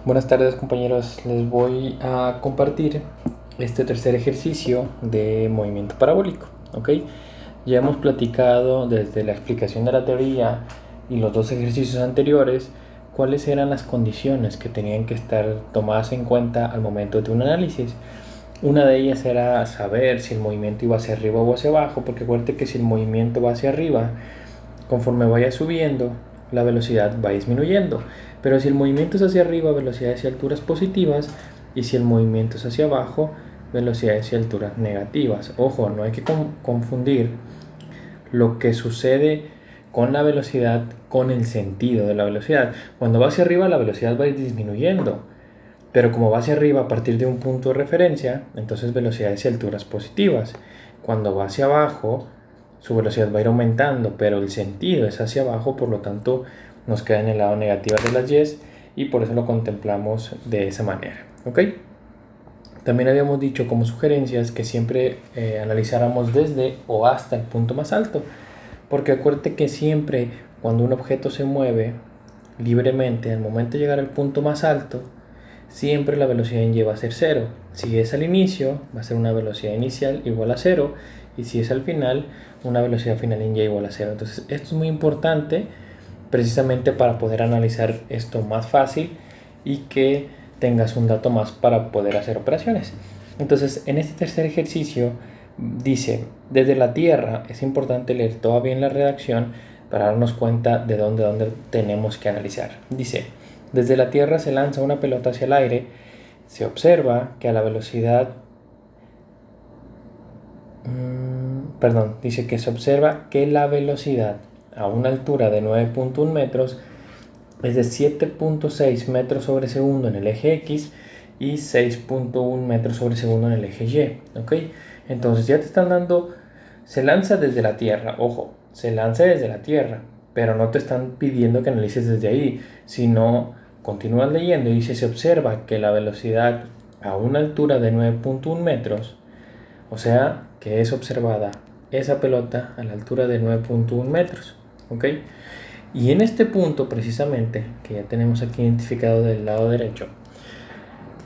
Buenas tardes compañeros, les voy a compartir este tercer ejercicio de movimiento parabólico, ¿ok? Ya hemos platicado desde la explicación de la teoría y los dos ejercicios anteriores cuáles eran las condiciones que tenían que estar tomadas en cuenta al momento de un análisis. Una de ellas era saber si el movimiento iba hacia arriba o hacia abajo, porque acuérdate que si el movimiento va hacia arriba, conforme vaya subiendo, la velocidad va disminuyendo. Pero si el movimiento es hacia arriba, velocidades y alturas positivas, y si el movimiento es hacia abajo, velocidades y alturas negativas. Ojo, no hay que confundir lo que sucede con la velocidad con el sentido de la velocidad. Cuando va hacia arriba, la velocidad va a ir disminuyendo. Pero como va hacia arriba a partir de un punto de referencia, entonces velocidades y alturas positivas. Cuando va hacia abajo, su velocidad va a ir aumentando, pero el sentido es hacia abajo, por lo tanto nos queda en el lado negativo de las y y por eso lo contemplamos de esa manera. ¿Ok? También habíamos dicho como sugerencias que siempre analizáramos desde o hasta el punto más alto, porque acuérdate que siempre cuando un objeto se mueve libremente, al momento de llegar al punto más alto, siempre la velocidad en y va a ser cero. Si es al inicio, va a ser una velocidad inicial igual a cero, y si es al final, una velocidad final en y igual a cero. Entonces, esto es muy importante precisamente para poder analizar esto más fácil y que tengas un dato más para poder hacer operaciones. Entonces, en este tercer ejercicio dice, desde la Tierra es importante leer toda bien la redacción para darnos cuenta de dónde tenemos que analizar. Dice, desde la Tierra se lanza una pelota hacia el aire, se observa que a la velocidad, dice que se observa que la velocidad a una altura de 9.1 metros es de 7.6 metros sobre segundo en el eje X y 6.1 metros sobre segundo en el eje Y, ¿ok? Entonces ya te están dando, se lanza desde la Tierra, ojo, se lanza desde la Tierra, pero no te están pidiendo que analices desde ahí, sino continúas leyendo y dice, se observa que la velocidad a una altura de 9.1 metros, o sea, que es observada esa pelota a la altura de 9.1 metros, ¿ok? Y en este punto precisamente, que ya tenemos aquí identificado del lado derecho,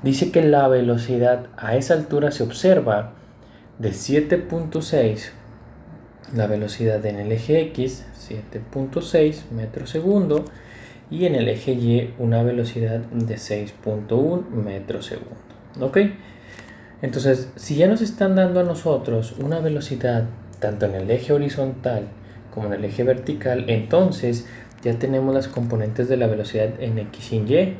dice que la velocidad a esa altura se observa de 7.6, la velocidad en el eje X, 7.6 metros segundo, y en el eje Y una velocidad de 6.1 metros segundo, ¿ok? Entonces, si ya nos están dando a nosotros una velocidad tanto en el eje horizontal como en el eje vertical, entonces ya tenemos las componentes de la velocidad en X y en Y.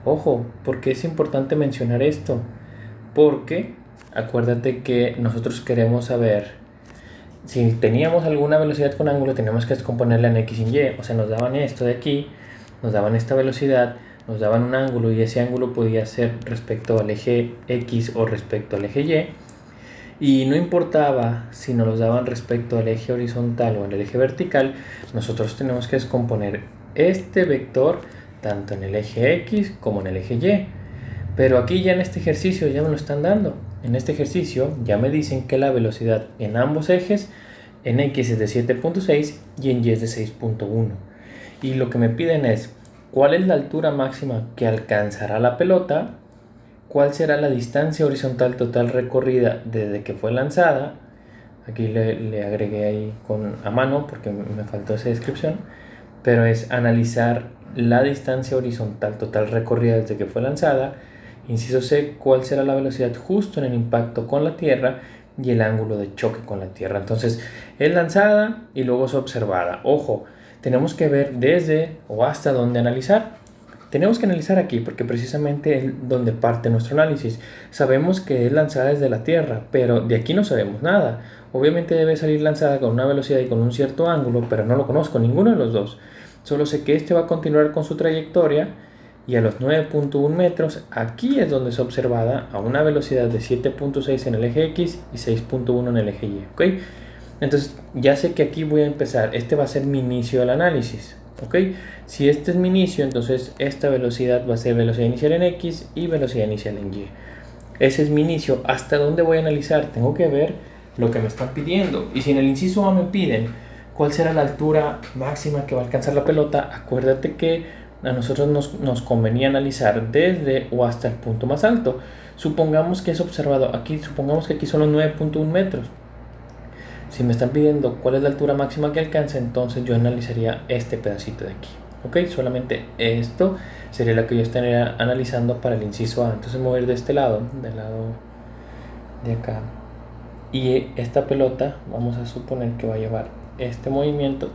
Ojo, ¿por qué es importante mencionar esto? Porque acuérdate que nosotros queremos saber si teníamos alguna velocidad con ángulo, teníamos que descomponerla en X y en Y. O sea, nos daban esto de aquí, nos daban esta velocidad, nos daban un ángulo y ese ángulo podía ser respecto al eje X o respecto al eje Y. Y no importaba si nos los daban respecto al eje horizontal o al eje vertical, nosotros tenemos que descomponer este vector tanto en el eje X como en el eje Y. Pero aquí ya en este ejercicio ya me lo están dando. En este ejercicio ya me dicen que la velocidad en ambos ejes, en X es de 7.6 y en Y es de 6.1. Y lo que me piden es, ¿cuál es la altura máxima que alcanzará la pelota? ¿Cuál será la distancia horizontal total recorrida desde que fue lanzada? Aquí le agregué ahí a mano porque me faltó esa descripción. Pero es analizar la distancia horizontal total recorrida desde que fue lanzada. Inciso C, ¿cuál será la velocidad justo en el impacto con la Tierra y el ángulo de choque con la Tierra? Entonces, es lanzada y luego es observada. Ojo, tenemos que ver desde o hasta dónde analizar. Tenemos que analizar aquí porque precisamente es donde parte nuestro análisis. Sabemos que es lanzada desde la Tierra, pero de aquí no sabemos nada. Obviamente debe salir lanzada con una velocidad y con un cierto ángulo, pero no lo conozco, ninguno de los dos. Solo sé que este va a continuar con su trayectoria y a los 9.1 metros, aquí es donde es observada a una velocidad de 7.6 en el eje X y 6.1 en el eje Y, ¿ok? Entonces ya sé que aquí voy a empezar, este va a ser mi inicio del análisis, ¿ok? Si este es mi inicio, entonces esta velocidad va a ser velocidad inicial en X y velocidad inicial en Y. Ese es mi inicio. ¿Hasta dónde voy a analizar? Tengo que ver lo que me están pidiendo. Y si en el inciso A me piden cuál será la altura máxima que va a alcanzar la pelota, acuérdate que a nosotros nos convenía analizar desde o hasta el punto más alto. Supongamos que es observado aquí, supongamos que aquí son los 9.1 metros. Si me están pidiendo cuál es la altura máxima que alcanza, entonces yo analizaría este pedacito de aquí. Ok, solamente esto sería lo que yo estaría analizando para el inciso A. Entonces me voy a ir de este lado, del lado de acá. Y esta pelota, vamos a suponer que va a llevar este movimiento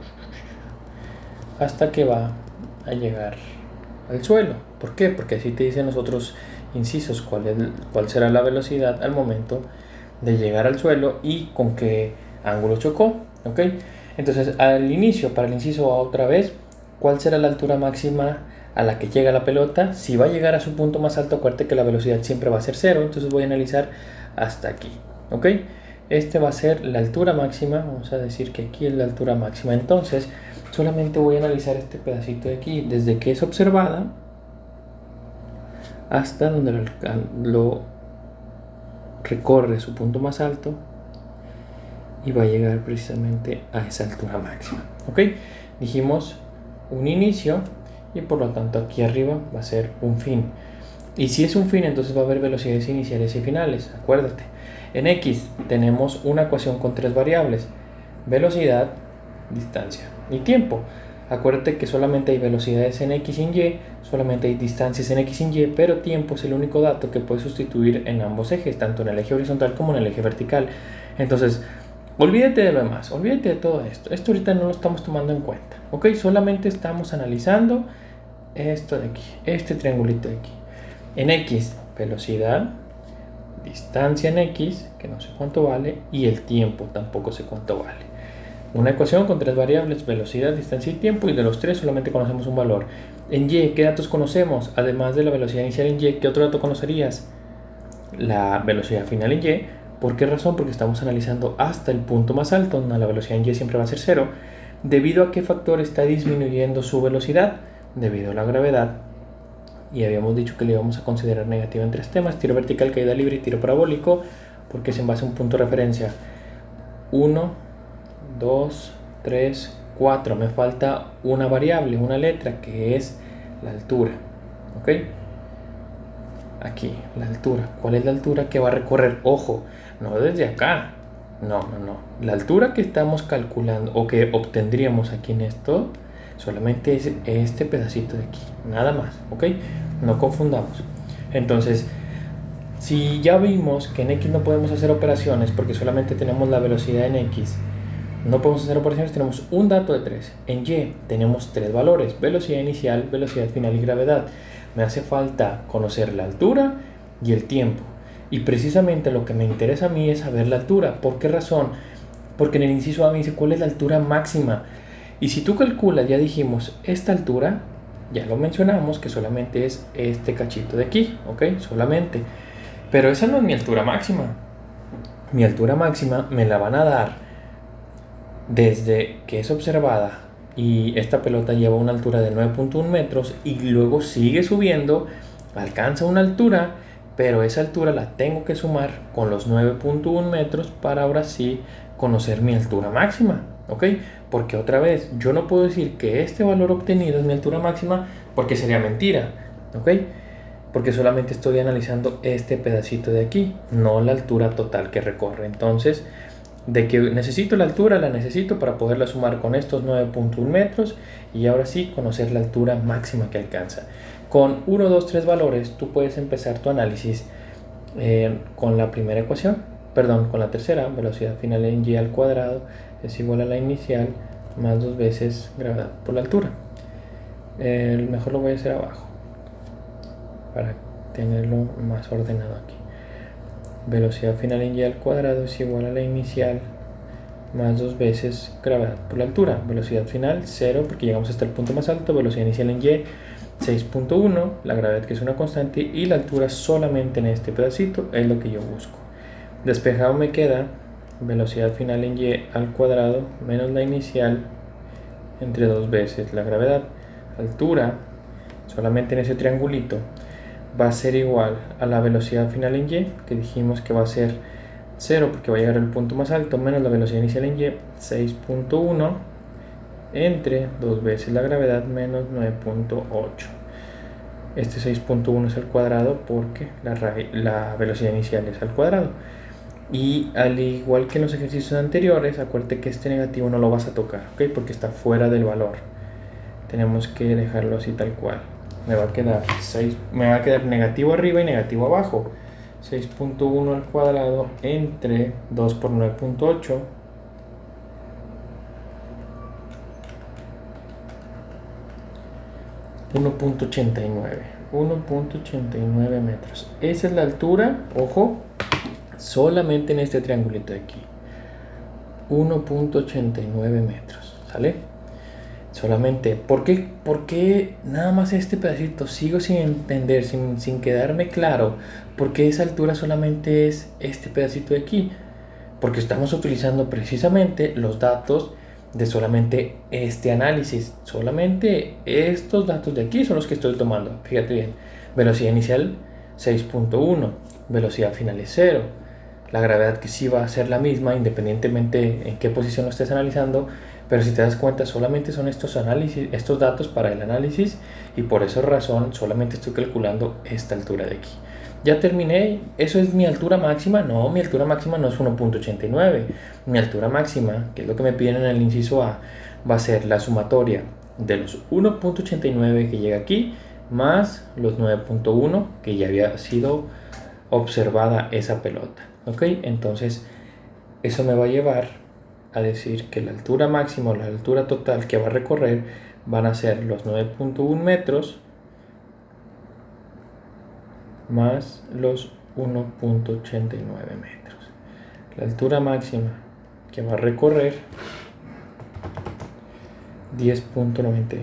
hasta que va a llegar al suelo. ¿Por qué? Porque así te dicen los otros incisos cuál será la velocidad al momento de llegar al suelo y con qué ángulo chocó. ¿Ok? Entonces al inicio, para el inciso A otra vez, ¿cuál será la altura máxima a la que llega la pelota? Si va a llegar a su punto más alto, acuérdate que la velocidad siempre va a ser 0, entonces voy a analizar hasta aquí. ¿Ok? Este va a ser la altura máxima, vamos a decir que aquí es la altura máxima. Entonces solamente voy a analizar este pedacito de aquí, desde que es observada hasta donde lo recorre su punto más alto y va a llegar precisamente a esa altura máxima. ¿Ok? Dijimos un inicio y por lo tanto aquí arriba va a ser un fin. Y si es un fin, entonces va a haber velocidades iniciales y finales. Acuérdate, en X tenemos una ecuación con tres variables: velocidad, distancia y tiempo. Acuérdate que solamente hay velocidades en X y en Y, solamente hay distancias en X y en Y, pero tiempo es el único dato que puedes sustituir en ambos ejes, tanto en el eje horizontal como en el eje vertical. Entonces, olvídate de lo demás, olvídate de todo esto. Esto ahorita no lo estamos tomando en cuenta, ¿ok? Solamente estamos analizando esto de aquí, este triangulito de aquí. En X, velocidad, distancia en X, que no sé cuánto vale, y el tiempo, tampoco sé cuánto vale. Una ecuación con tres variables: velocidad, distancia y tiempo, y de los tres solamente conocemos un valor. En Y, ¿qué datos conocemos? Además de la velocidad inicial en Y, ¿qué otro dato conocerías? La velocidad final en Y. ¿Por qué razón? Porque estamos analizando hasta el punto más alto, donde la velocidad en Y siempre va a ser 0. ¿Debido a qué factor está disminuyendo su velocidad? Debido a la gravedad. Y habíamos dicho que le íbamos a considerar negativa en tres temas: tiro vertical, caída libre y tiro parabólico, porque es en base a un punto de referencia. 1, 2, 3, 4. Me falta una variable, una letra, que es la altura. ¿Ok? Aquí, la altura. ¿Cuál es la altura que va a recorrer? Ojo, no desde acá. No. La altura que estamos calculando o que obtendríamos aquí en esto solamente es este pedacito de aquí, nada más. ¿Ok? No confundamos. Entonces, si ya vimos que en X no podemos hacer operaciones porque solamente tenemos la velocidad en X, no podemos hacer operaciones, tenemos un dato de 3. En Y tenemos tres valores: velocidad inicial, velocidad final y gravedad. Me hace falta conocer la altura y el tiempo. Y precisamente lo que me interesa a mí es saber la altura. ¿Por qué razón? Porque en el inciso A me dice cuál es la altura máxima. Y si tú calculas, ya dijimos, esta altura, ya lo mencionamos, que solamente es este cachito de aquí, ¿ok? Solamente. Pero esa no es mi altura máxima. Mi altura máxima me la van a dar desde que es observada y esta pelota lleva una altura de 9.1 metros y luego sigue subiendo, alcanza una altura, pero esa altura la tengo que sumar con los 9.1 metros para ahora sí conocer mi altura máxima, ¿ok? Porque otra vez, yo no puedo decir que este valor obtenido es mi altura máxima porque sería mentira, ¿ok? Porque solamente estoy analizando este pedacito de aquí, no la altura total que recorre. Entonces, de que necesito la altura, la necesito para poderla sumar con estos 9.1 metros y ahora sí conocer la altura máxima que alcanza. Con 1, 2, 3 valores tú puedes empezar tu análisis con la primera ecuación, con la tercera: velocidad final en Y al cuadrado es igual a la inicial más 2 veces gravedad por la altura. Mejor lo voy a hacer abajo para tenerlo más ordenado aquí. Velocidad final en Y al cuadrado es igual a la inicial más 2 veces gravedad por la altura. Velocidad final 0 porque llegamos hasta el punto más alto. Velocidad inicial en Y 6.1, la gravedad que es una constante, y la altura solamente en este pedacito es lo que yo busco. Despejado me queda velocidad final en Y al cuadrado menos la inicial entre 2 veces la gravedad. Altura solamente en ese triangulito va a ser igual a la velocidad final en Y, que dijimos que va a ser 0 porque va a llegar al punto más alto, menos la velocidad inicial en Y 6.1 entre 2 veces la gravedad menos 9.8. Este 6.1 es al cuadrado porque la velocidad inicial es al cuadrado. Y al igual que en los ejercicios anteriores, acuérdate que este negativo no lo vas a tocar, ¿ok? Porque está fuera del valor. Tenemos que dejarlo así tal cual. Me va a quedar negativo arriba y negativo abajo. 6.1 al cuadrado entre 2 por 9.8. 1.89 metros. Esa es la altura, ojo, solamente en este triangulito de aquí. 1.89 metros, ¿sale? Solamente, ¿por qué nada más este pedacito? Sigo sin entender, sin quedarme claro, ¿por qué esa altura solamente es este pedacito de aquí? Porque estamos utilizando precisamente los datos de solamente este análisis. Solamente estos datos de aquí son los que estoy tomando. Fíjate bien, velocidad inicial 6.1, velocidad final es 0. La gravedad que sí va a ser la misma independientemente en qué posición lo estés analizando, pero si te das cuenta solamente son estos datos para el análisis, y por esa razón solamente estoy calculando esta altura de aquí. Ya terminé. ¿Eso es mi altura máxima? No, mi altura máxima no es 1.89. Mi altura máxima, que es lo que me piden en el inciso A, va a ser la sumatoria de los 1.89 que llega aquí más los 9.1 que ya había sido observada esa pelota. ¿Ok? Entonces eso me va a llevar a decir que la altura máxima o la altura total que va a recorrer van a ser los 9.1 metros más los 1.89 metros. La altura máxima que va a recorrer 10.99.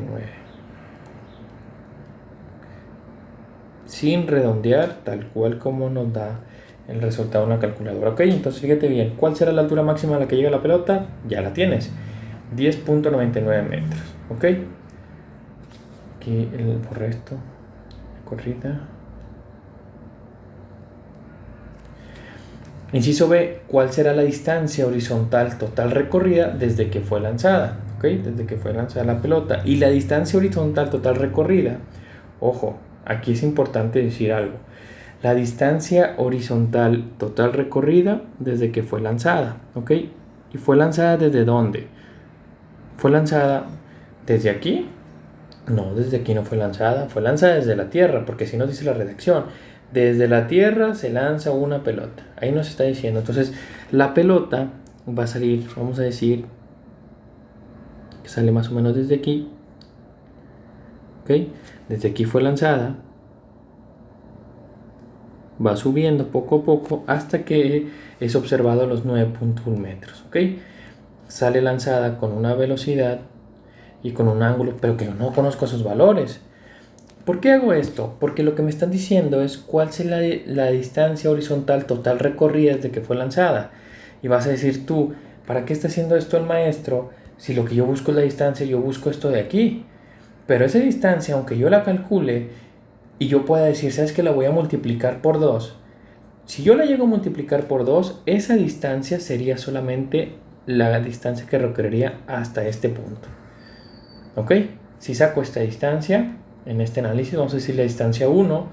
Sin redondear, tal cual como nos da el resultado de una calculadora. Ok, entonces fíjate bien, ¿cuál será la altura máxima a la que llega la pelota? Ya la tienes, 10.99 metros. Ok, aquí por esto, corrida. Inciso B, ¿cuál será la distancia horizontal total recorrida desde que fue lanzada? ¿Ok? Desde que fue lanzada la pelota. Y la distancia horizontal total recorrida, ojo, aquí es importante decir algo. La distancia horizontal total recorrida desde que fue lanzada, ¿ok? ¿Y fue lanzada desde dónde? ¿Fue lanzada desde aquí? No, desde aquí no fue lanzada desde la Tierra, porque así nos dice la redacción. Desde la Tierra se lanza una pelota. Ahí nos está diciendo. Entonces, la pelota va a salir, vamos a decir, que sale más o menos desde aquí. ¿Ok? Desde aquí fue lanzada. Va subiendo poco a poco hasta que es observado a los 9.1 metros. ¿Ok? Sale lanzada con una velocidad y con un ángulo, pero que yo no conozco esos valores. ¿Por qué hago esto? Porque lo que me están diciendo es cuál es la distancia horizontal total recorrida desde que fue lanzada. Y vas a decir tú, ¿para qué está haciendo esto el maestro? Si lo que yo busco es la distancia, yo busco esto de aquí. Pero esa distancia, aunque yo la calcule y yo pueda decir, ¿sabes qué? La voy a multiplicar por 2. Si yo la llego a multiplicar por 2, esa distancia sería solamente la distancia que recorrería hasta este punto. ¿Ok? Si saco esta distancia, en este análisis vamos a decir la distancia 1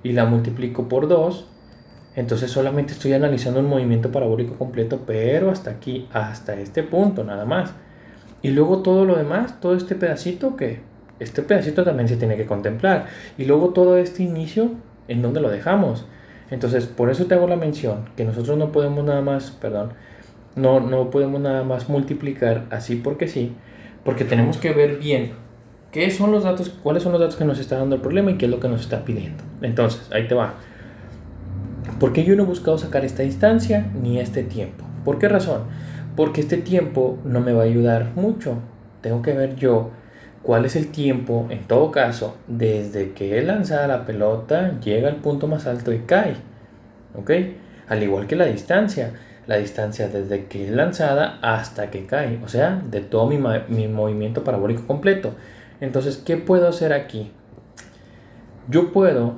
y la multiplico por 2, entonces solamente estoy analizando un movimiento parabólico completo, pero hasta aquí, hasta este punto nada más. Y luego todo lo demás, todo este pedacito, que este pedacito también se tiene que contemplar. Y luego todo este inicio, ¿en dónde lo dejamos? Entonces por eso te hago la mención, que nosotros no podemos nada más, no podemos nada más multiplicar así porque sí, porque tenemos que ver bien cuáles son los datos que nos está dando el problema y qué es lo que nos está pidiendo. Entonces, ahí te va. ¿Por qué yo no he buscado sacar esta distancia ni este tiempo? ¿Por qué razón? Porque este tiempo no me va a ayudar mucho. Tengo que ver yo cuál es el tiempo, en todo caso, desde que es lanzada la pelota, llega al punto más alto y cae. ¿Ok? Al igual que la distancia desde que es lanzada hasta que cae, o sea, de todo mi movimiento parabólico completo. Entonces, ¿qué puedo hacer aquí? Yo puedo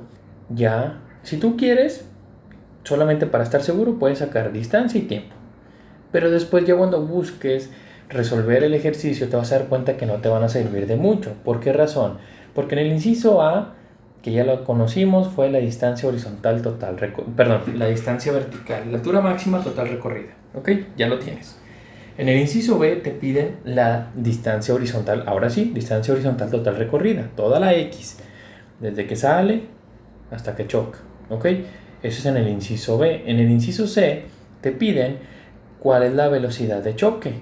ya, si tú quieres, solamente para estar seguro, puedes sacar distancia y tiempo. Pero después ya cuando busques resolver el ejercicio te vas a dar cuenta que no te van a servir de mucho. ¿Por qué razón? Porque en el inciso A, que ya lo conocimos, fue la distancia horizontal total, la distancia vertical, la altura máxima total recorrida. ¿Ok? Ya lo tienes. En el inciso B te piden la distancia horizontal, ahora sí, distancia horizontal total recorrida, toda la X, desde que sale hasta que choca. ¿Ok? Eso es en el inciso B. En el inciso C te piden cuál es la velocidad de choque.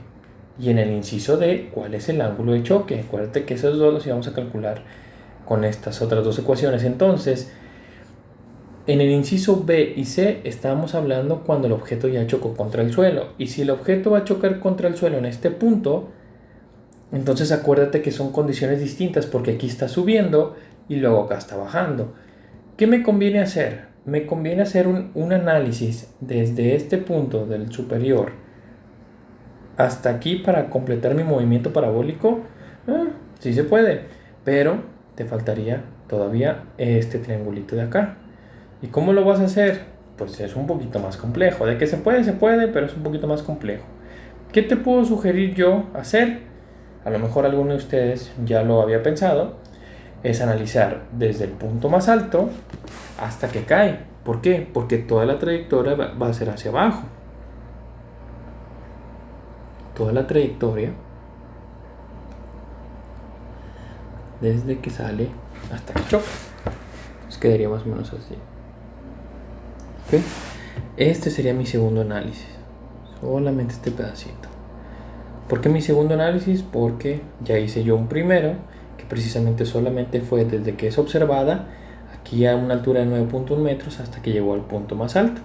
Y en el inciso D, cuál es el ángulo de choque. Acuérdate que esos dos los íbamos a calcular con estas otras dos ecuaciones. Entonces, en el inciso B y C estamos hablando cuando el objeto ya chocó contra el suelo. Y si el objeto va a chocar contra el suelo en este punto, entonces acuérdate que son condiciones distintas porque aquí está subiendo y luego acá está bajando. ¿Qué me conviene hacer? Me conviene hacer un análisis desde este punto del superior hasta aquí para completar mi movimiento parabólico. Sí se puede, pero te faltaría todavía este triangulito de acá. ¿Y cómo lo vas a hacer? Pues es un poquito más complejo. De que se puede, pero es un poquito más complejo. ¿Qué te puedo sugerir yo hacer? A lo mejor alguno de ustedes ya lo había pensado. Es analizar desde el punto más alto hasta que cae. ¿Por qué? Porque toda la trayectoria va a ser hacia abajo. Toda la trayectoria desde que sale hasta que choca. Entonces quedaría más o menos así. ¿Okay? Este sería mi segundo análisis. Solamente este pedacito. ¿Por qué mi segundo análisis? Porque ya hice yo un primero, que precisamente solamente fue desde que es observada, aquí a una altura de 9.1 metros hasta que llegó al punto más alto.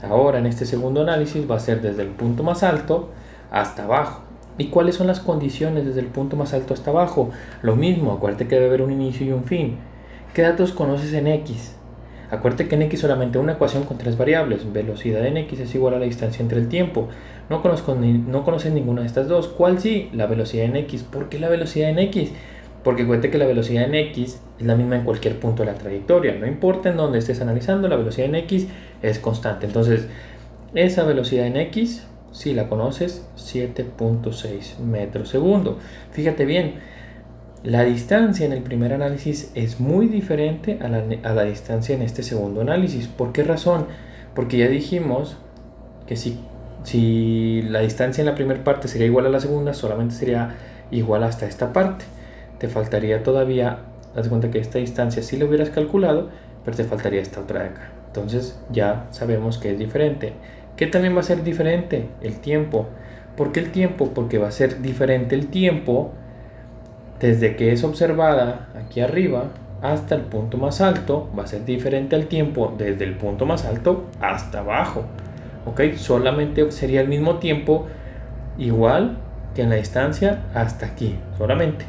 Ahora en este segundo análisis va a ser desde el punto más alto hasta abajo. ¿Y cuáles son las condiciones desde el punto más alto hasta abajo? Lo mismo, acuérdate que debe haber un inicio y un fin. ¿Qué datos conoces en X? Acuérdate que en X solamente una ecuación con tres variables. Velocidad en X es igual a la distancia entre el tiempo. No conoces ninguna de estas dos. ¿Cuál sí? La velocidad en X. ¿Por qué la velocidad en X? Porque acuérdate que la velocidad en X es la misma en cualquier punto de la trayectoria. No importa en dónde estés analizando, la velocidad en X es constante. Entonces, esa velocidad en X, si la conoces, 7.6 metros segundo. Fíjate bien. La distancia en el primer análisis es muy diferente a la distancia en este segundo análisis. ¿Por qué razón? Porque ya dijimos que si la distancia en la primera parte sería igual a la segunda, solamente sería igual hasta esta parte. Te faltaría todavía, haz de cuenta que esta distancia sí la hubieras calculado, pero te faltaría esta otra de acá. Entonces ya sabemos que es diferente. ¿Qué también va a ser diferente? El tiempo. ¿Por qué el tiempo? Porque va a ser diferente el tiempo desde que es observada aquí arriba hasta el punto más alto. Va a ser diferente al tiempo desde el punto más alto hasta abajo. ¿Ok? Solamente sería el mismo tiempo igual que en la distancia hasta aquí, solamente.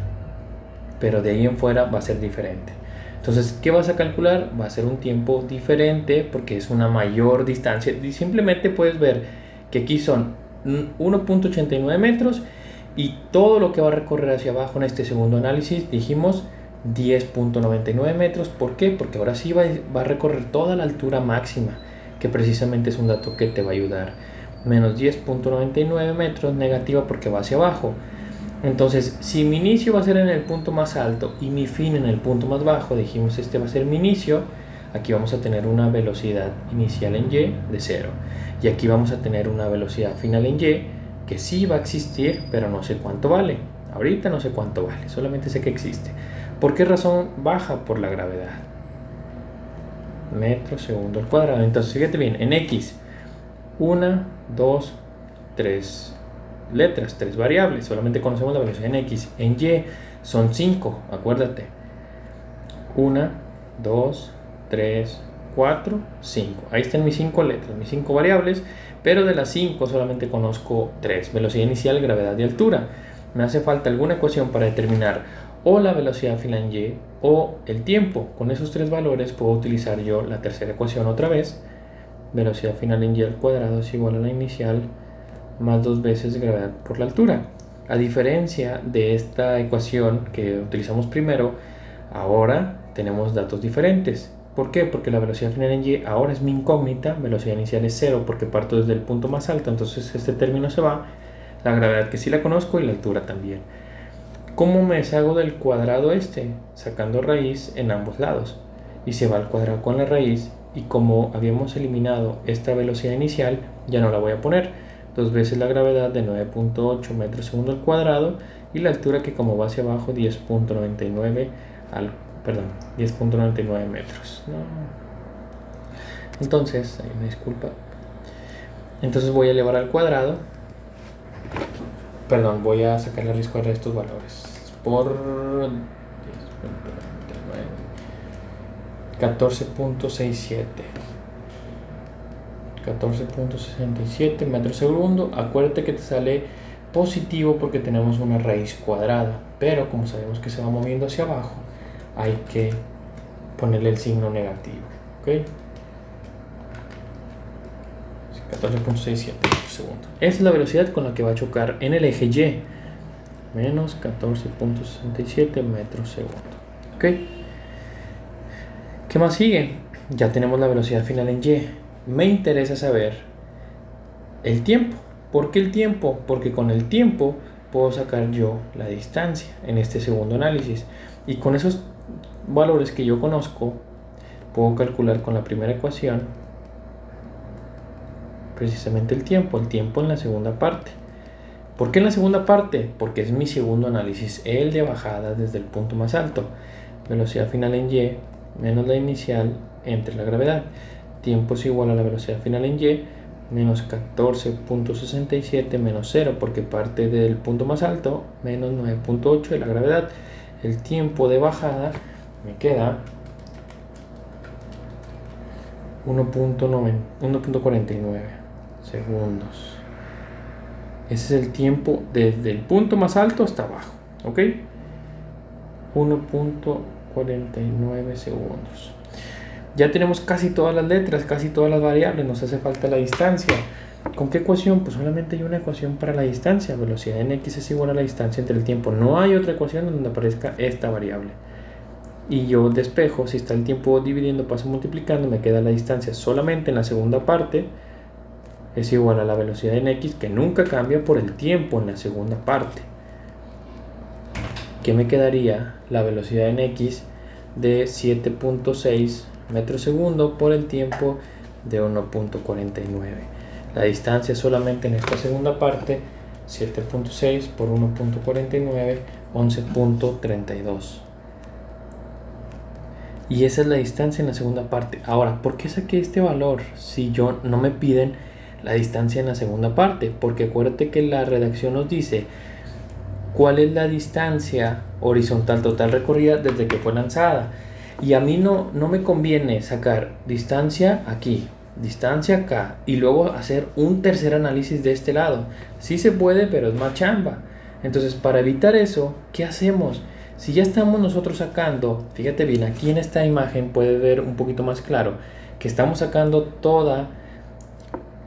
Pero de ahí en fuera va a ser diferente. Entonces, ¿qué vas a calcular? Va a ser un tiempo diferente porque es una mayor distancia. Y simplemente puedes ver que aquí son 1.89 metros. Y todo lo que va a recorrer hacia abajo en este segundo análisis, dijimos 10.99 metros. ¿Por qué? Porque ahora sí va a recorrer toda la altura máxima, que precisamente es un dato que te va a ayudar. Menos 10.99 metros negativa porque va hacia abajo. Entonces, si mi inicio va a ser en el punto más alto y mi fin en el punto más bajo, dijimos este va a ser mi inicio. Aquí vamos a tener una velocidad inicial en Y de 0. Y aquí vamos a tener una velocidad final en Y que sí va a existir, pero no sé cuánto vale. Ahorita no sé cuánto vale, solamente sé que existe. ¿Por qué razón? Baja por la gravedad. Metro segundo al cuadrado. Entonces, fíjate bien, en X, 1, 2, 3 letras, 3 variables. Solamente conocemos la velocidad en X. En Y son 5, acuérdate. 1, 2, 3, 4, 5. Ahí están mis 5 letras, mis 5 variables. Pero de las 5 solamente conozco 3, velocidad inicial, gravedad y altura. Me hace falta alguna ecuación para determinar o la velocidad final en Y o el tiempo. Con esos 3 valores puedo utilizar yo la tercera ecuación otra vez. Velocidad final en Y al cuadrado es igual a la inicial más 2 veces gravedad por la altura. A diferencia de esta ecuación que utilizamos primero, ahora tenemos datos diferentes. ¿Por qué? Porque la velocidad final en Y ahora es mi incógnita, velocidad inicial es 0 porque parto desde el punto más alto, entonces este término se va. La gravedad que sí la conozco y la altura también. ¿Cómo me deshago del cuadrado este? Sacando raíz en ambos lados. Y se va al cuadrado con la raíz. Y como habíamos eliminado esta velocidad inicial, ya no la voy a poner. 2 veces la gravedad de 9.8 metros segundo al cuadrado. Y la altura que como va hacia abajo 10.99 metros. No. Entonces, me disculpa. Entonces voy a elevar al cuadrado. Perdón, voy a sacar la raíz cuadrada de estos valores. Por 14.67 14.67 metros segundo. Acuérdate que te sale positivo porque tenemos una raíz cuadrada, pero como sabemos que se va moviendo hacia abajo, hay que ponerle el signo negativo. ¿Ok? 14.67 por segundo. Esa es la velocidad con la que va a chocar en el eje Y. Menos 14.67 metros segundo. ¿Ok? ¿Qué más sigue? Ya tenemos la velocidad final en Y. Me interesa saber el tiempo. ¿Por qué el tiempo? Porque con el tiempo puedo sacar yo la distancia en este segundo análisis. Y con esos valores que yo conozco, puedo calcular con la primera ecuación precisamente el tiempo en la segunda parte. ¿Por qué en la segunda parte? Porque es mi segundo análisis, el de bajada desde el punto más alto. Velocidad final en Y menos la inicial entre la gravedad. Tiempo es igual a la velocidad final en Y menos 14.67 menos 0 porque parte del punto más alto menos 9.8 de la gravedad. El tiempo de bajada me queda 1.49 segundos. Ese es el tiempo desde el punto más alto hasta abajo. ¿Ok? 1.49 segundos. Ya tenemos casi todas las letras, casi todas las variables. Nos hace falta la distancia. ¿Con qué ecuación? Pues solamente hay una ecuación para la distancia. Velocidad en x es igual a la distancia entre el tiempo. No hay otra ecuación donde aparezca esta variable. Y yo despejo, si está el tiempo dividiendo, paso multiplicando, me queda la distancia solamente en la segunda parte. Es igual a la velocidad en x, que nunca cambia, por el tiempo en la segunda parte. ¿Qué me quedaría? La velocidad en x de 7.6 metros segundo por el tiempo de 1.49. La distancia solamente en esta segunda parte, 7.6 por 1.49, 11.32. Y esa es la distancia en la segunda parte. Ahora, ¿por qué saqué este valor si yo no me piden la distancia en la segunda parte? Porque acuérdate que la redacción nos dice cuál es la distancia horizontal total recorrida desde que fue lanzada. Y a mí no me conviene sacar distancia aquí, distancia acá y luego hacer un tercer análisis de este lado. Sí se puede, pero es más chamba. Entonces, para evitar eso, ¿qué hacemos? Si ya estamos nosotros sacando, fíjate bien, aquí en esta imagen puedes ver un poquito más claro que estamos sacando toda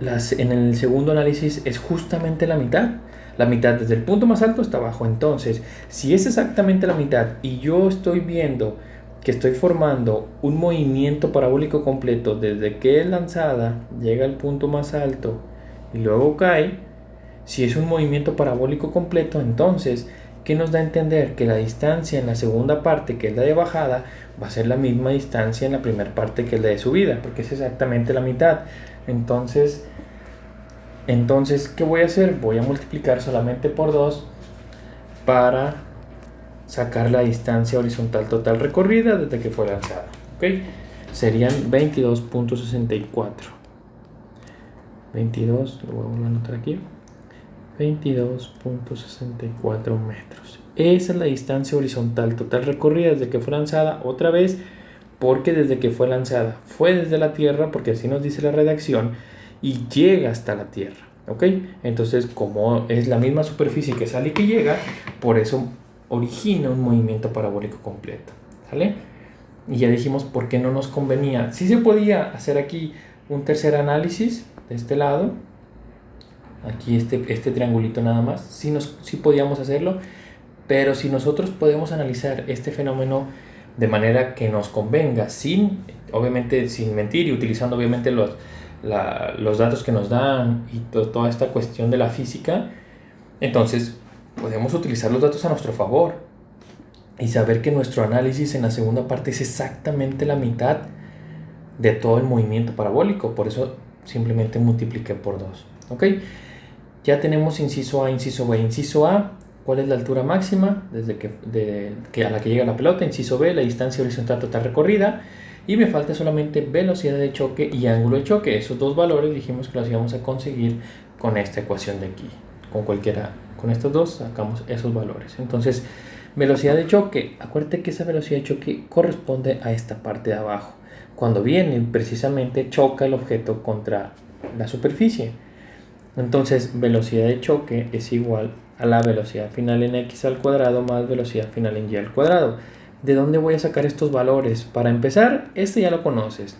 en el segundo análisis es justamente la mitad desde el punto más alto hasta abajo. Entonces, si es exactamente la mitad y yo estoy viendo que estoy formando un movimiento parabólico completo desde que es lanzada, llega al punto más alto y luego cae, si es un movimiento parabólico completo, entonces, ¿qué nos da a entender? Que la distancia en la segunda parte, que es la de bajada, va a ser la misma distancia en la primera parte que es la de subida, porque es exactamente la mitad. Entonces, ¿qué voy a hacer? Voy a multiplicar solamente por 2 para sacar la distancia horizontal total recorrida desde que fue lanzada. ¿Ok? Serían 22.64. 22, lo voy a anotar aquí. 22.64 metros. Esa es la distancia horizontal total recorrida desde que fue lanzada. Otra vez, porque desde que fue lanzada fue desde la Tierra, porque así nos dice la redacción, y llega hasta la Tierra. ¿Ok? Entonces, como es la misma superficie que sale y que llega, por eso origina un movimiento parabólico completo. ¿Sale? Y ya dijimos por qué no nos convenía. Sí se podía hacer aquí un tercer análisis de este lado. Aquí este triangulito nada más. Sí podíamos hacerlo. Pero si nosotros podemos analizar este fenómeno de manera que nos convenga, obviamente sin mentir y utilizando obviamente los datos que nos dan y toda esta cuestión de la física, Entonces, podemos utilizar los datos a nuestro favor y saber que nuestro análisis en la segunda parte es exactamente la mitad de todo el movimiento parabólico. Por eso simplemente multipliqué por 2. ¿Ok? Ya tenemos inciso A, inciso B. Inciso A, ¿cuál es la altura máxima desde que a la que llega la pelota? Inciso B, la distancia horizontal total recorrida. Y me falta solamente velocidad de choque y ángulo de choque. Esos dos valores dijimos que los íbamos a conseguir con esta ecuación de aquí. Con estos dos sacamos esos valores. Entonces, velocidad de choque. Acuérdate que esa velocidad de choque corresponde a esta parte de abajo. Cuando viene, precisamente choca el objeto contra la superficie. Entonces, velocidad de choque es igual a la velocidad final en x al cuadrado más velocidad final en y al cuadrado. ¿De dónde voy a sacar estos valores? Para empezar, este ya lo conoces.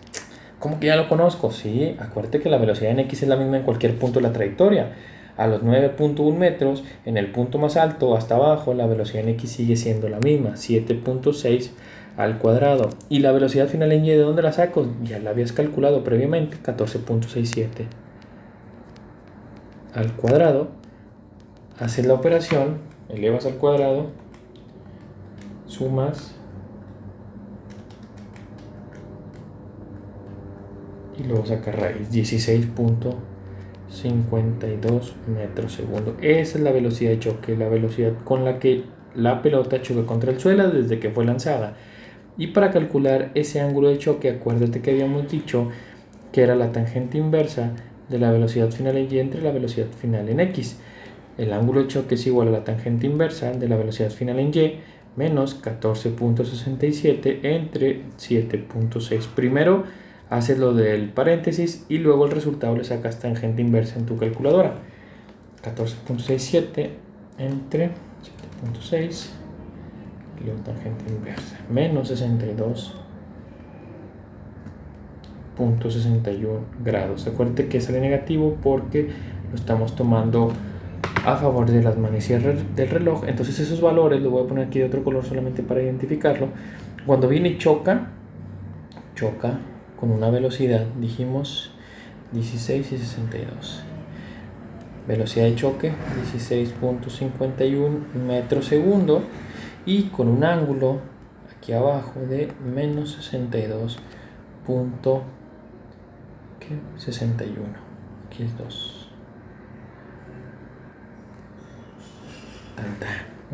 ¿Cómo que ya lo conozco? Sí, acuérdate que la velocidad en x es la misma en cualquier punto de la trayectoria. A los 9.1 metros, en el punto más alto hasta abajo, la velocidad en x sigue siendo la misma, 7.6 al cuadrado. ¿Y la velocidad final en y de dónde la saco? Ya la habías calculado previamente, 14.67 al cuadrado. Haces la operación, elevas al cuadrado, sumas y luego sacas raíz, 16.52 metros segundo. Esa es la velocidad de choque, la velocidad con la que la pelota choca contra el suelo desde que fue lanzada. Y para calcular ese ángulo de choque, acuérdate que habíamos dicho que era la tangente inversa de la velocidad final en y entre la velocidad final en x. El ángulo de choque es igual a la tangente inversa de la velocidad final en y menos 14.67 entre 7.6. Primero haces lo del paréntesis y luego el resultado le sacas tangente inversa en tu calculadora. 14.67 entre 7.6 y luego tangente inversa menos 62.61 grados. Acuérdate que sale negativo porque lo estamos tomando a favor de las manecillas del reloj. Entonces esos valores los voy a poner aquí de otro color solamente para identificarlo. Cuando viene y choca con una velocidad, dijimos 16 y 62. Velocidad de choque 16.51 metros segundo y con un ángulo aquí abajo de menos 62.61. Aquí es 2.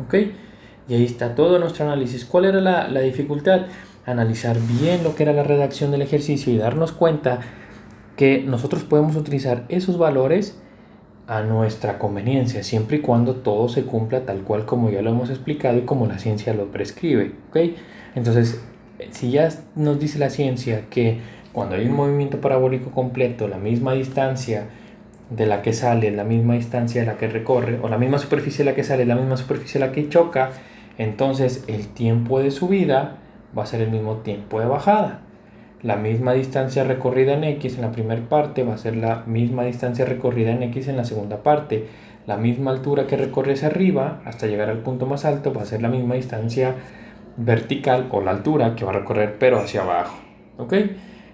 ¿Ok? Y ahí está todo nuestro análisis. ¿Cuál era la dificultad? Analizar bien lo que era la redacción del ejercicio y darnos cuenta que nosotros podemos utilizar esos valores a nuestra conveniencia, siempre y cuando todo se cumpla tal cual como ya lo hemos explicado y como la ciencia lo prescribe. ¿Ok? Entonces, si ya nos dice la ciencia que cuando hay un movimiento parabólico completo, la misma distancia de la que sale, la misma distancia de la que recorre, o la misma superficie de la que sale, la misma superficie de la que choca, entonces el tiempo de subida va a ser el mismo tiempo de bajada. La misma distancia recorrida en x en la primera parte va a ser la misma distancia recorrida en x en la segunda parte. La misma altura que recorres arriba hasta llegar al punto más alto va a ser la misma distancia vertical o la altura que va a recorrer pero hacia abajo. ¿Ok?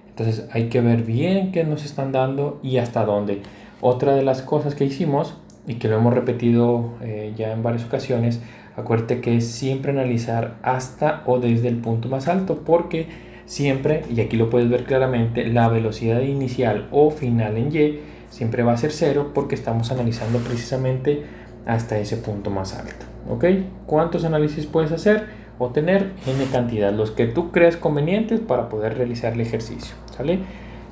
Entonces hay que ver bien qué nos están dando y hasta dónde. Otra de las cosas que hicimos y que lo hemos repetido ya en varias ocasiones, acuérdate que es siempre analizar hasta o desde el punto más alto, porque siempre, y aquí lo puedes ver claramente, la velocidad inicial o final en y siempre va a ser 0 porque estamos analizando precisamente hasta ese punto más alto. ¿Ok? ¿Cuántos análisis puedes hacer o tener? N cantidad, los que tú creas convenientes para poder realizar el ejercicio. ¿Sale?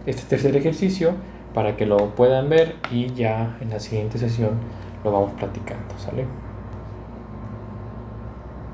Este tercer ejercicio para que lo puedan ver y ya en la siguiente sesión lo vamos platicando, ¿sale?